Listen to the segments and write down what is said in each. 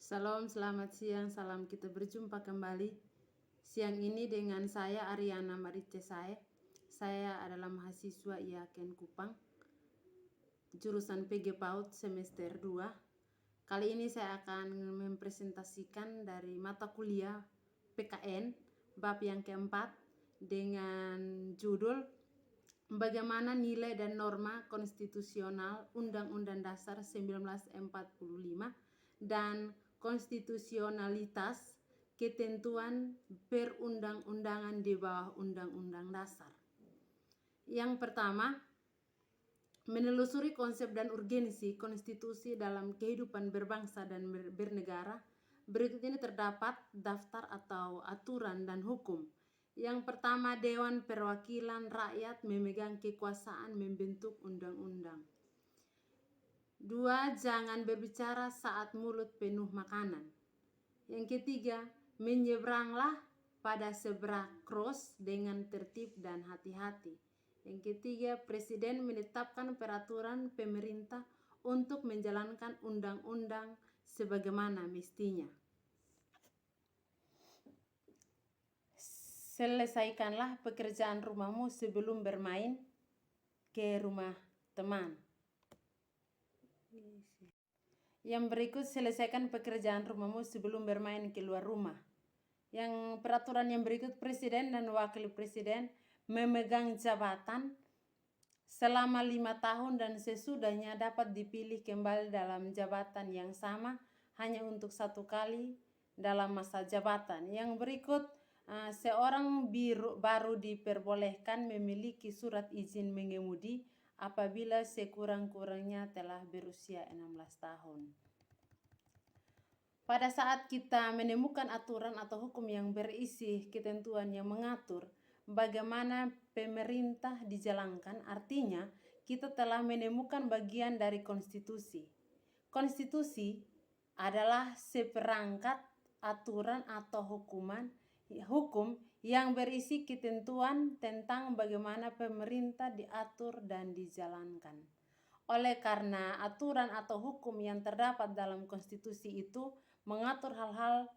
Salam, selamat siang, salam kita berjumpa kembali. Siang ini dengan saya Ariana Marice Sae. Saya adalah mahasiswa IAKN Kupang, jurusan PG PAUD semester 2. Kali ini saya akan mempresentasikan dari mata kuliah PKN, bab yang keempat, dengan judul Bagaimana Nilai dan Norma Konstitusional Undang-Undang Dasar 1945 dan Konstitusionalitas Ketentuan Perundang-undangan di bawah Undang-Undang Dasar. Yang pertama, menelusuri konsep dan urgensi konstitusi dalam kehidupan berbangsa dan bernegara. Berikut ini terdapat daftar atau aturan dan hukum. Yang pertama, Dewan Perwakilan Rakyat memegang kekuasaan membentuk undang-undang. 2. Jangan berbicara saat mulut penuh makanan. Yang ketiga, menyeberanglah pada zebra cross dengan tertib dan hati-hati. Yang ketiga, Presiden menetapkan peraturan pemerintah untuk menjalankan undang-undang sebagaimana mestinya. Selesaikanlah pekerjaan rumahmu sebelum bermain ke rumah teman. Yang berikut, selesaikan pekerjaan rumahmu sebelum bermain keluar rumah. Yang peraturan yang berikut, Presiden dan Wakil Presiden memegang jabatan selama 5 tahun dan sesudahnya dapat dipilih kembali dalam jabatan yang sama hanya untuk 1 kali dalam masa jabatan. Yang berikut, seorang baru diperbolehkan memiliki surat izin mengemudi apabila sekurang-kurangnya telah berusia 16 tahun. Pada saat kita menemukan aturan atau hukum yang berisi ketentuan yang mengatur bagaimana pemerintah dijalankan, artinya kita telah menemukan bagian dari konstitusi. Konstitusi adalah seperangkat aturan atau hukum yang berisi ketentuan tentang bagaimana pemerintah diatur dan dijalankan. Oleh karena aturan atau hukum yang terdapat dalam konstitusi itu mengatur hal-hal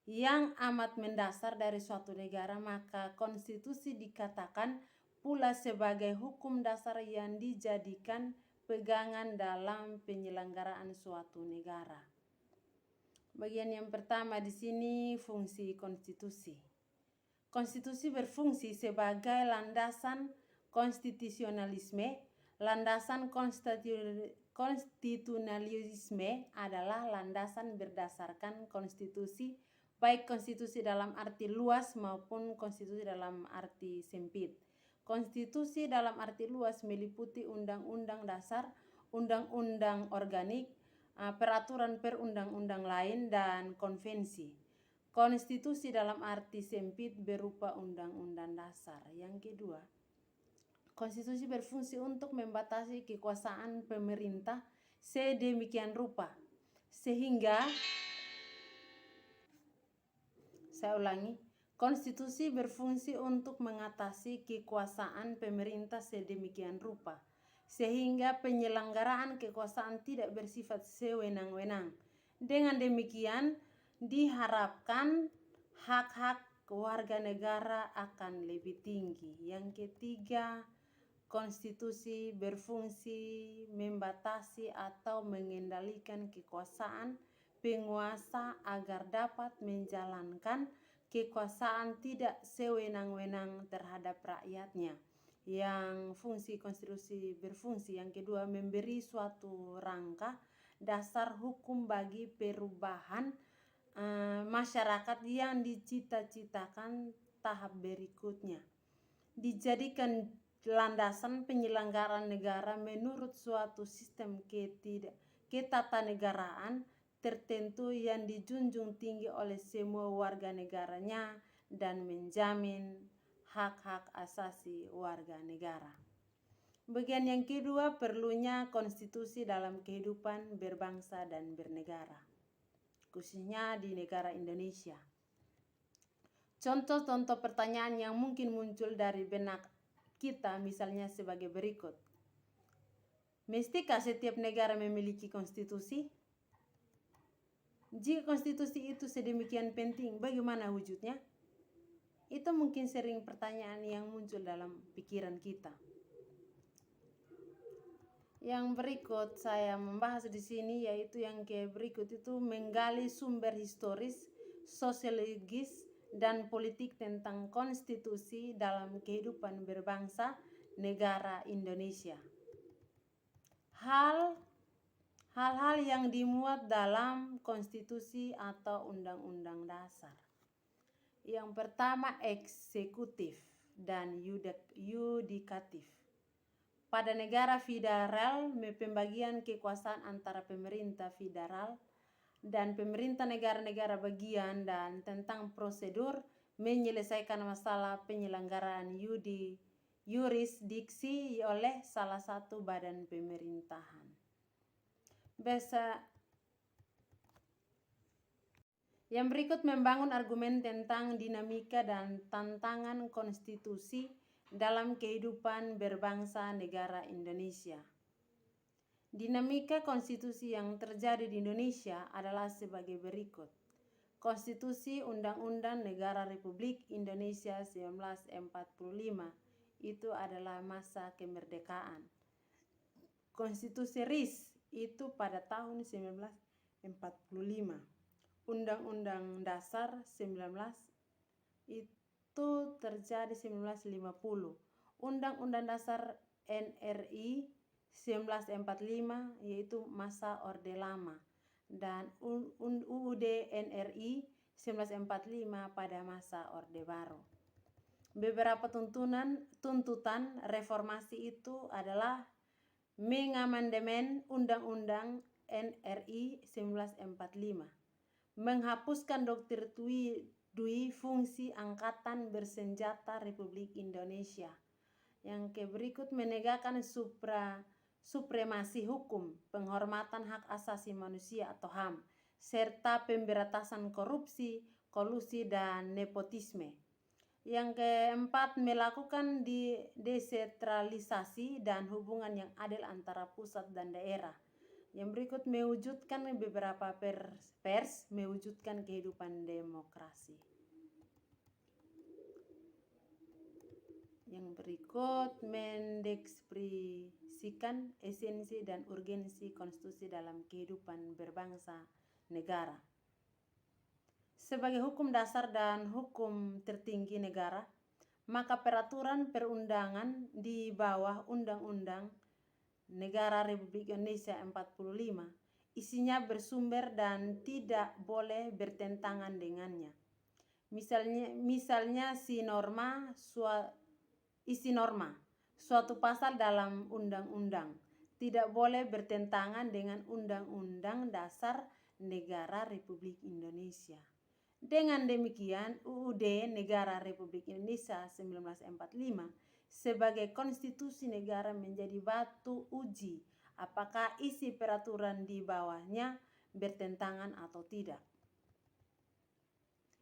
yang amat mendasar dari suatu negara, maka konstitusi dikatakan pula sebagai hukum dasar yang dijadikan pegangan dalam penyelenggaraan suatu negara. Bagian yang pertama di sini, fungsi konstitusi. Konstitusi berfungsi sebagai landasan konstitusionalisme. Landasan konstitusionalisme adalah landasan berdasarkan konstitusi, baik konstitusi dalam arti luas maupun konstitusi dalam arti sempit. Konstitusi dalam arti luas meliputi undang-undang dasar, undang-undang organik, peraturan perundang-undang lain, dan konvensi. Konstitusi dalam arti sempit berupa undang-undang dasar. Yang kedua, konstitusi berfungsi untuk membatasi kekuasaan pemerintah sedemikian rupa sehingga, saya ulangi, konstitusi berfungsi untuk mengatasi kekuasaan pemerintah sedemikian rupa sehingga penyelenggaraan kekuasaan tidak bersifat sewenang-wenang. Dengan demikian, diharapkan hak-hak warga negara akan lebih tinggi. Yang ketiga, konstitusi berfungsi membatasi atau mengendalikan kekuasaan penguasa agar dapat menjalankan kekuasaan tidak sewenang-wenang terhadap rakyatnya. Yang fungsi konstitusi berfungsi yang kedua, memberi suatu rangka dasar hukum bagi perubahan masyarakat yang dicita-citakan tahap berikutnya. Dijadikan landasan penyelenggaraan negara menurut suatu sistem ketatanegaraan tertentu yang dijunjung tinggi oleh semua warga negaranya dan menjamin hak-hak asasi warga negara. Bagian yang kedua, perlunya konstitusi dalam kehidupan berbangsa dan bernegara, khususnya di negara Indonesia. Contoh-contoh pertanyaan yang mungkin muncul dari benak kita misalnya sebagai berikut. Mestikah setiap negara memiliki konstitusi? Jika konstitusi itu sedemikian penting, bagaimana wujudnya? Itu mungkin sering pertanyaan yang muncul dalam pikiran kita. Yang berikut saya membahas di sini yaitu yang berikut itu menggali sumber historis, sosiologis, dan politik tentang konstitusi dalam kehidupan berbangsa negara Indonesia. Hal-hal yang dimuat dalam konstitusi atau undang-undang dasar. Yang pertama, eksekutif dan yudikatif. Pada negara federal, pembagian kekuasaan antara pemerintah federal dan pemerintah negara-negara bagian dan tentang prosedur menyelesaikan masalah penyelenggaraan yurisdiksi oleh salah satu badan pemerintahan. Yang berikut membangun argumen tentang dinamika dan tantangan konstitusi dalam kehidupan berbangsa negara Indonesia. Dinamika konstitusi yang terjadi di Indonesia adalah sebagai berikut. Konstitusi Undang-Undang Negara Republik Indonesia 1945 itu adalah masa kemerdekaan. Konstitusi RIS itu pada tahun 1945. Undang-Undang Dasar 19 itu terjadi 1950. Undang-Undang Dasar NRI 1945 yaitu masa Orde Lama, dan UUD NRI 1945 pada masa Orde Baru. Beberapa tuntutan reformasi itu adalah mengamandemen Undang-Undang NRI 1945, menghapuskan Dokter Dui fungsi Angkatan Bersenjata Republik Indonesia. Yang berikut menegakkan supremasi hukum, penghormatan hak asasi manusia atau HAM, serta pemberantasan korupsi, kolusi, dan nepotisme. Yang keempat, melakukan desentralisasi dan hubungan yang adil antara pusat dan daerah. Yang berikut mewujudkan beberapa mewujudkan kehidupan demokrasi. Yang berikut mendekspresikan esensi dan urgensi konstitusi dalam kehidupan berbangsa negara. Sebagai hukum dasar dan hukum tertinggi negara, maka peraturan perundangan di bawah Undang-Undang Negara Republik Indonesia 45 isinya bersumber dan tidak boleh bertentangan dengannya. Misalnya isi norma suatu pasal dalam undang-undang tidak boleh bertentangan dengan Undang-Undang Dasar Negara Republik Indonesia. Dengan demikian, UUD Negara Republik Indonesia 1945 sebagai konstitusi negara menjadi batu uji apakah isi peraturan di bawahnya bertentangan atau tidak.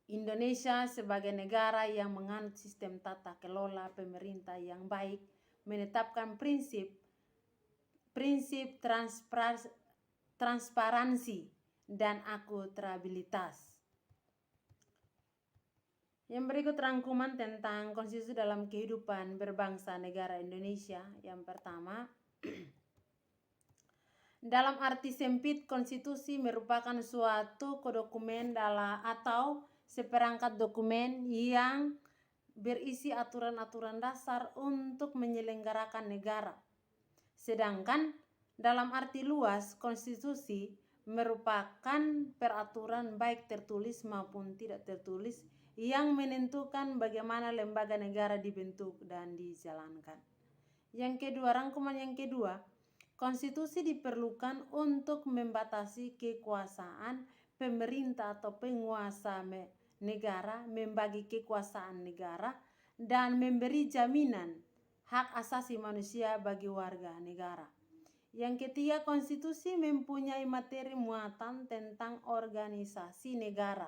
Indonesia sebagai negara yang menganut sistem tata kelola pemerintah yang baik menetapkan prinsip transparansi dan akuntabilitas. Yang berikut rangkuman tentang konstitusi dalam kehidupan berbangsa negara Indonesia. Yang pertama, dalam arti sempit, konstitusi merupakan suatu dokumen atau seperangkat dokumen yang berisi aturan-aturan dasar untuk menyelenggarakan negara. Sedangkan dalam arti luas, konstitusi merupakan peraturan baik tertulis maupun tidak tertulis yang menentukan bagaimana lembaga negara dibentuk dan dijalankan. Yang kedua, rangkuman yang kedua, konstitusi diperlukan untuk membatasi kekuasaan pemerintah atau penguasa negara, membagi kekuasaan negara, dan memberi jaminan hak asasi manusia bagi warga negara. Yang ketiga, konstitusi mempunyai materi muatan tentang organisasi negara,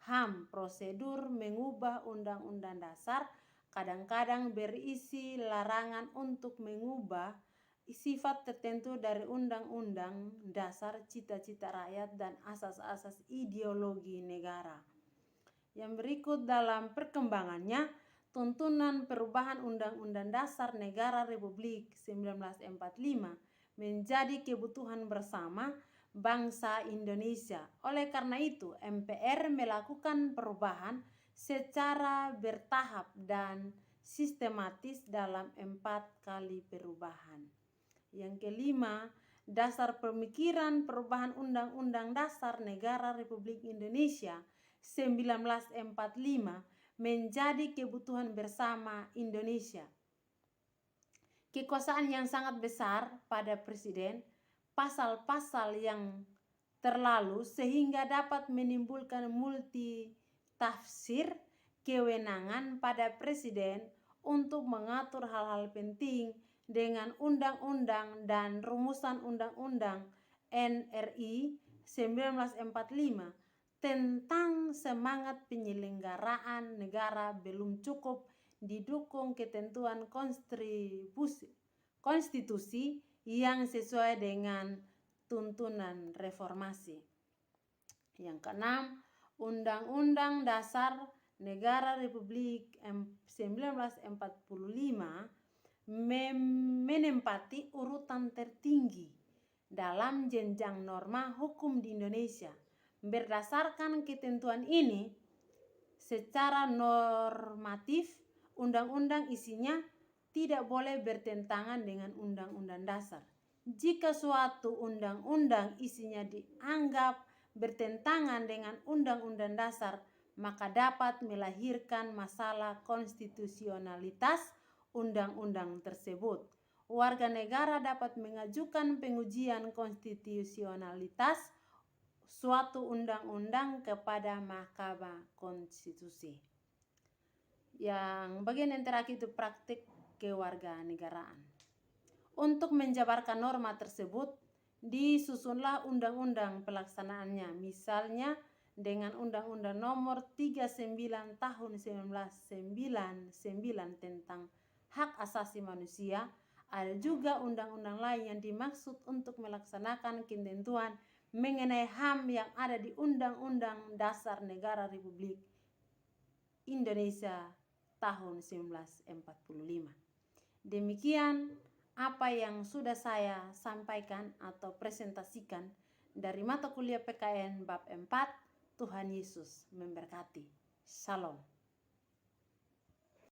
HAM, prosedur mengubah undang-undang dasar, kadang-kadang berisi larangan untuk mengubah sifat tertentu dari Undang-Undang Dasar, cita-cita rakyat, dan asas-asas ideologi negara. Yang berikut dalam perkembangannya, tuntunan perubahan Undang-Undang Dasar Negara Republik 1945 menjadi kebutuhan bersama bangsa Indonesia. Oleh karena itu, MPR melakukan perubahan secara bertahap dan sistematis dalam 4 kali perubahan. Yang kelima, dasar pemikiran perubahan Undang-Undang Dasar Negara Republik Indonesia 1945 menjadi kebutuhan bersama Indonesia. Kekuasaan yang sangat besar pada presiden, pasal-pasal yang terlalu sehingga dapat menimbulkan multi tafsir kewenangan pada presiden untuk mengatur hal-hal penting dengan undang-undang dan rumusan undang-undang NRI 1945 tentang semangat penyelenggaraan negara belum cukup didukung ketentuan konstitusi yang sesuai dengan tuntunan reformasi. Yang keenam, Undang-Undang Dasar Negara Republik 1945 menempati urutan tertinggi dalam jenjang norma hukum di Indonesia. Berdasarkan ketentuan ini, secara normatif, undang-undang isinya tidak boleh bertentangan dengan Undang-Undang Dasar. Jika suatu undang-undang isinya dianggap bertentangan dengan Undang-Undang Dasar, maka dapat melahirkan masalah konstitusionalitas undang-undang tersebut. Warga negara dapat mengajukan pengujian konstitusionalitas suatu undang-undang kepada Mahkamah Konstitusi. Yang bagian yang terakhir itu praktik kewarganegaraan. Untuk menjabarkan norma tersebut, disusunlah undang-undang pelaksanaannya, misalnya dengan Undang-Undang Nomor 39 Tahun 1999 tentang hak asasi manusia. Ada juga undang-undang lain yang dimaksud untuk melaksanakan ketentuan mengenai HAM yang ada di Undang-Undang Dasar Negara Republik Indonesia tahun 1945. Demikian apa yang sudah saya sampaikan atau presentasikan dari mata kuliah PKN bab 4. Tuhan Yesus memberkati. Shalom.